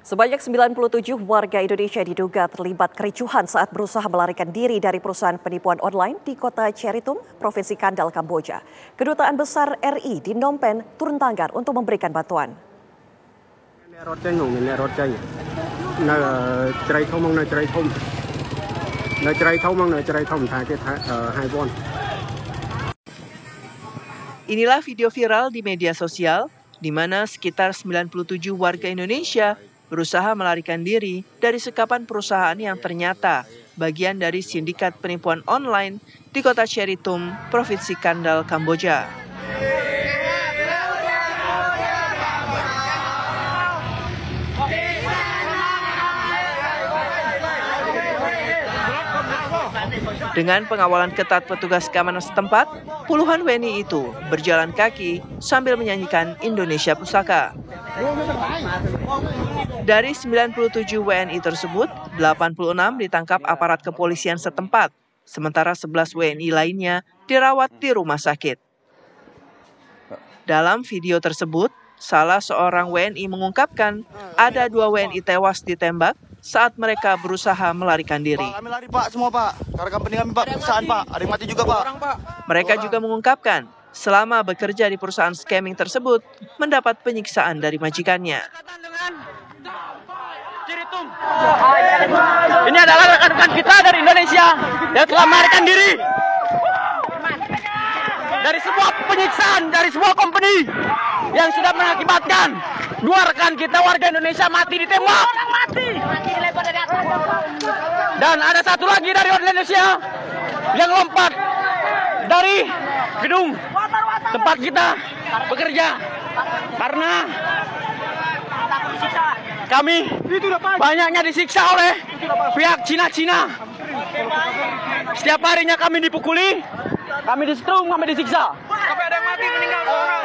Sebanyak 97 warga Indonesia diduga terlibat kericuhan saat berusaha melarikan diri dari perusahaan penipuan online di kota Cheritum, Provinsi Kandal, Kamboja. Kedutaan Besar RI di Phnom Penh turun tangan untuk memberikan bantuan. Inilah video viral di media sosial di mana sekitar 97 warga Indonesia berusaha melarikan diri dari sekapan perusahaan yang ternyata bagian dari sindikat penipuan online di kota Cheritum, Provinsi Kandal, Kamboja. Dengan pengawalan ketat petugas keamanan setempat, puluhan WNI itu berjalan kaki sambil menyanyikan Indonesia Pusaka. Dari 97 WNI tersebut, 86 ditangkap aparat kepolisian setempat, sementara 11 WNI lainnya dirawat di rumah sakit. Dalam video tersebut, salah seorang WNI mengungkapkan ada 2 WNI tewas ditembak saat mereka berusaha melarikan diri. Pak, kami lari Pak, semua Pak. Karena company kami Pak, perusahaan Pak. Ada yang mati juga Pak. Mereka juga mengungkapkan selama bekerja di perusahaan scamming tersebut mendapat penyiksaan dari majikannya. Ini adalah rekan-rekan kita dari Indonesia yang telah melarikan diri dari sebuah penyiksaan, dari sebuah company yang sudah mengakibatkan 2 rekan kita warga Indonesia mati ditembak. Dan ada 1 lagi dari Indonesia yang lompat dari gedung tempat kita bekerja karena kami banyaknya disiksa oleh pihak Cina. Setiap harinya kami dipukuli, kami disetrum, kami disiksa. Sampai ada yang mati, meninggal orang.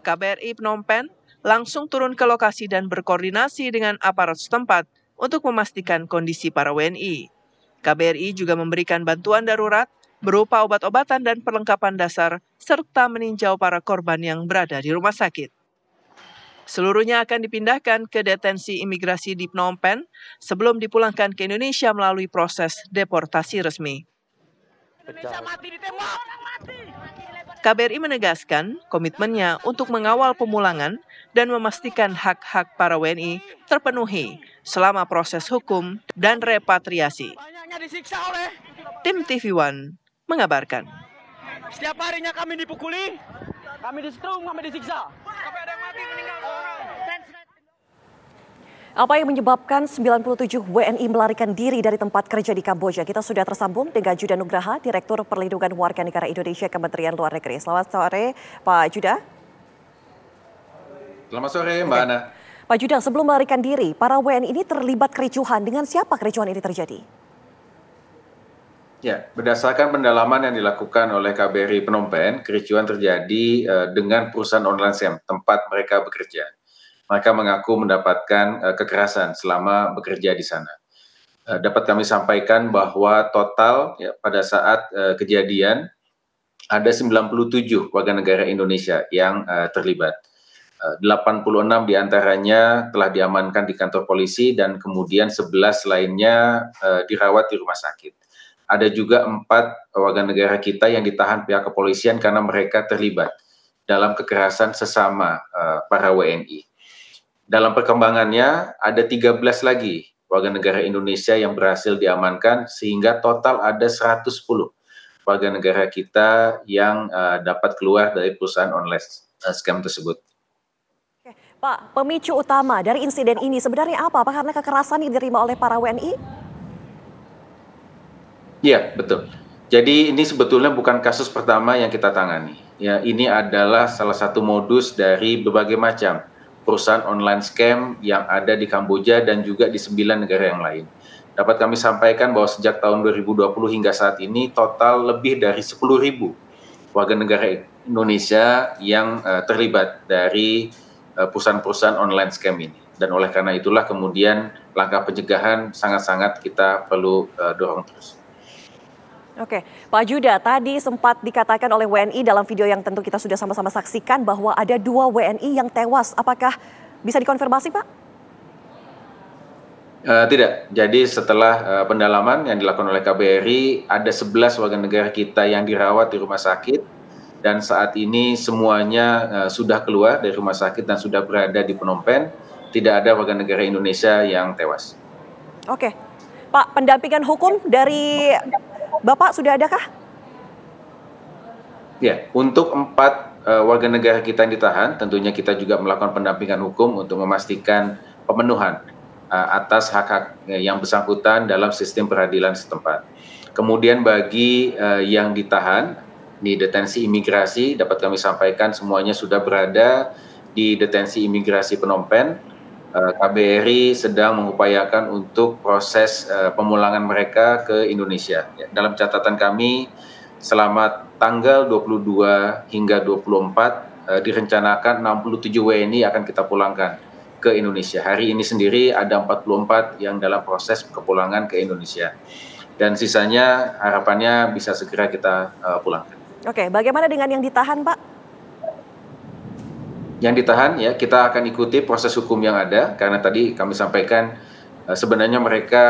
KBRI Phnom Penh langsung turun ke lokasi dan berkoordinasi dengan aparat setempat untuk memastikan kondisi para WNI. KBRI juga memberikan bantuan darurat berupa obat-obatan dan perlengkapan dasar serta meninjau para korban yang berada di rumah sakit. Seluruhnya akan dipindahkan ke detensi imigrasi di Phnom Penh sebelum dipulangkan ke Indonesia melalui proses deportasi resmi. KBRI menegaskan komitmennya untuk mengawal pemulangan dan memastikan hak-hak para WNI terpenuhi selama proses hukum dan repatriasi. Tim TV One mengabarkan. Setiap harinya kami dipukuli, kami disetrum, kami disiksa. Sampai ada yang mati, meninggal orang. Apa yang menyebabkan 97 WNI melarikan diri dari tempat kerja di Kamboja? Kita sudah tersambung dengan Judah Nugraha, Direktur Perlindungan Warga Negara Indonesia Kementerian Luar Negeri. Selamat sore, Pak Judah. Selamat sore, Mbak Ana. Pak Judah, sebelum melarikan diri, para WNI ini terlibat kericuhan. Dengan siapa kericuhan ini terjadi? Ya, berdasarkan pendalaman yang dilakukan oleh KBRI Phnom Penh, kericuhan terjadi dengan perusahaan online scam tempat mereka bekerja. Mereka mengaku mendapatkan kekerasan selama bekerja di sana. Dapat kami sampaikan bahwa total ya, pada saat kejadian ada 97 warga negara Indonesia yang terlibat. 86 diantaranya telah diamankan di kantor polisi dan kemudian 11 lainnya dirawat di rumah sakit. Ada juga 4 warga negara kita yang ditahan pihak kepolisian karena mereka terlibat dalam kekerasan sesama para WNI. Dalam perkembangannya, ada 13 lagi warga negara Indonesia yang berhasil diamankan, sehingga total ada 110 warga negara kita yang dapat keluar dari perusahaan online scam tersebut. Oke, Pak, pemicu utama dari insiden ini sebenarnya apa? Apa karena kekerasan yang diterima oleh para WNI? Iya, betul. Jadi ini sebetulnya bukan kasus pertama yang kita tangani. Ya, ini adalah salah satu modus dari berbagai macam perusahaan online scam yang ada di Kamboja dan juga di 9 negara yang lain. Dapat kami sampaikan bahwa sejak tahun 2020 hingga saat ini total lebih dari 10.000 warga negara Indonesia yang terlibat dari perusahaan-perusahaan online scam ini. Dan oleh karena itulah kemudian langkah pencegahan sangat-sangat kita perlu dorong terus. Oke, Pak Judah, tadi sempat dikatakan oleh WNI dalam video yang tentu kita sudah sama-sama saksikan bahwa ada 2 WNI yang tewas. Apakah bisa dikonfirmasi, Pak? Tidak. Jadi setelah pendalaman yang dilakukan oleh KBRI, ada 11 warga negara kita yang dirawat di rumah sakit, dan saat ini semuanya sudah keluar dari rumah sakit dan sudah berada di Phnom Penh. Tidak ada warga negara Indonesia yang tewas. Oke, Pak, pendampingan hukum dari Bapak sudah adakah? Ya, untuk 4 warga negara kita yang ditahan, tentunya kita juga melakukan pendampingan hukum untuk memastikan pemenuhan atas hak-hak yang bersangkutan dalam sistem peradilan setempat. Kemudian bagi yang ditahan di detensi imigrasi, dapat kami sampaikan semuanya sudah berada di detensi imigrasi Phnom Penh. KBRI sedang mengupayakan untuk proses pemulangan mereka ke Indonesia. Dalam catatan kami, selama tanggal 22 hingga 24 direncanakan 67 WNI akan kita pulangkan ke Indonesia. Hari ini sendiri ada 44 yang dalam proses kepulangan ke Indonesia. Dan sisanya harapannya bisa segera kita pulangkan. Oke, bagaimana dengan yang ditahan, Pak? Yang ditahan ya kita akan ikuti proses hukum yang ada, karena tadi kami sampaikan sebenarnya mereka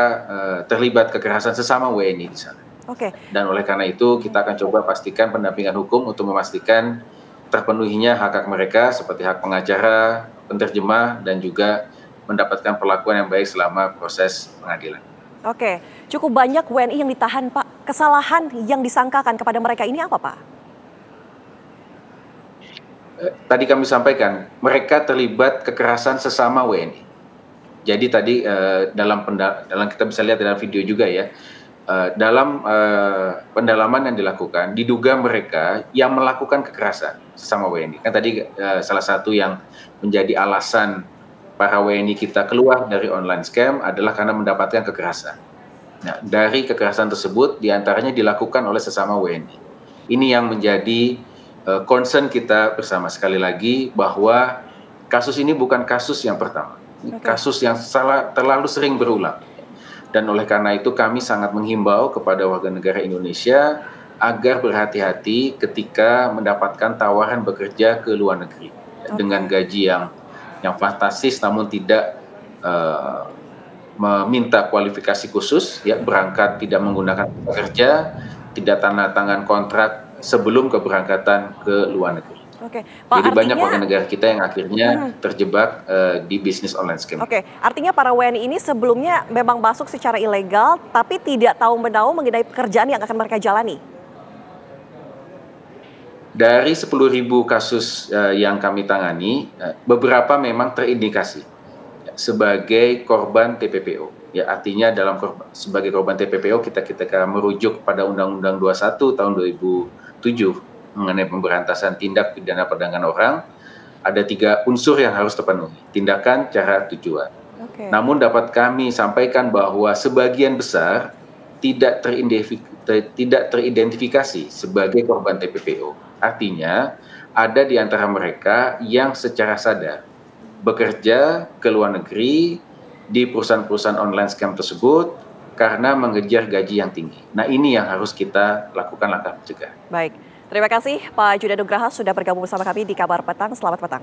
terlibat kekerasan sesama WNI di sana. Oke. Dan oleh karena itu kita akan coba pastikan pendampingan hukum untuk memastikan terpenuhinya hak-hak mereka seperti hak pengacara, penterjemah, dan juga mendapatkan perlakuan yang baik selama proses pengadilan. Oke, cukup banyak WNI yang ditahan, Pak. Kesalahan yang disangkakan kepada mereka ini apa, Pak? Tadi kami sampaikan, mereka terlibat kekerasan sesama WNI. Jadi tadi dalam kita bisa lihat dalam video juga ya, dalam pendalaman yang dilakukan, diduga mereka yang melakukan kekerasan sesama WNI. Kan tadi salah satu yang menjadi alasan para WNI kita keluar dari online scam adalah karena mendapatkan kekerasan. Nah, dari kekerasan tersebut diantaranya dilakukan oleh sesama WNI. Ini yang menjadi concern kita bersama, sekali lagi bahwa kasus ini bukan kasus yang pertama, kasus yang terlalu sering berulang. Dan oleh karena itu kami sangat menghimbau kepada warga negara Indonesia agar berhati-hati ketika mendapatkan tawaran bekerja ke luar negeri dengan gaji yang fantastis, namun tidak meminta kualifikasi khusus, ya, berangkat tidak menggunakan pekerja, tidak tanda tangan kontrak sebelum keberangkatan ke luar negeri. Oke, Pak, jadi banyak warga negara kita yang akhirnya terjebak di bisnis online scam. Oke, artinya para WNI ini sebelumnya memang masuk secara ilegal, tapi tidak tahu menahu mengenai pekerjaan yang akan mereka jalani. Dari 10.000 kasus yang kami tangani, beberapa memang terindikasi sebagai korban TPPO. Ya, artinya sebagai korban TPPO kita merujuk pada Undang-Undang 21 tahun 2007 mengenai pemberantasan tindak pidana perdagangan orang. Ada 3 unsur yang harus terpenuhi: tindakan, cara, tujuan. Namun dapat kami sampaikan bahwa sebagian besar tidak teridentifikasi sebagai korban TPPO. Artinya ada di antara mereka yang secara sadar bekerja ke luar negeri di perusahaan-perusahaan online scam tersebut karena mengejar gaji yang tinggi. Nah, ini yang harus kita lakukan langkah mencegah. Baik, terima kasih Pak Judah Nugraha sudah bergabung bersama kami di Kabar Petang. Selamat petang.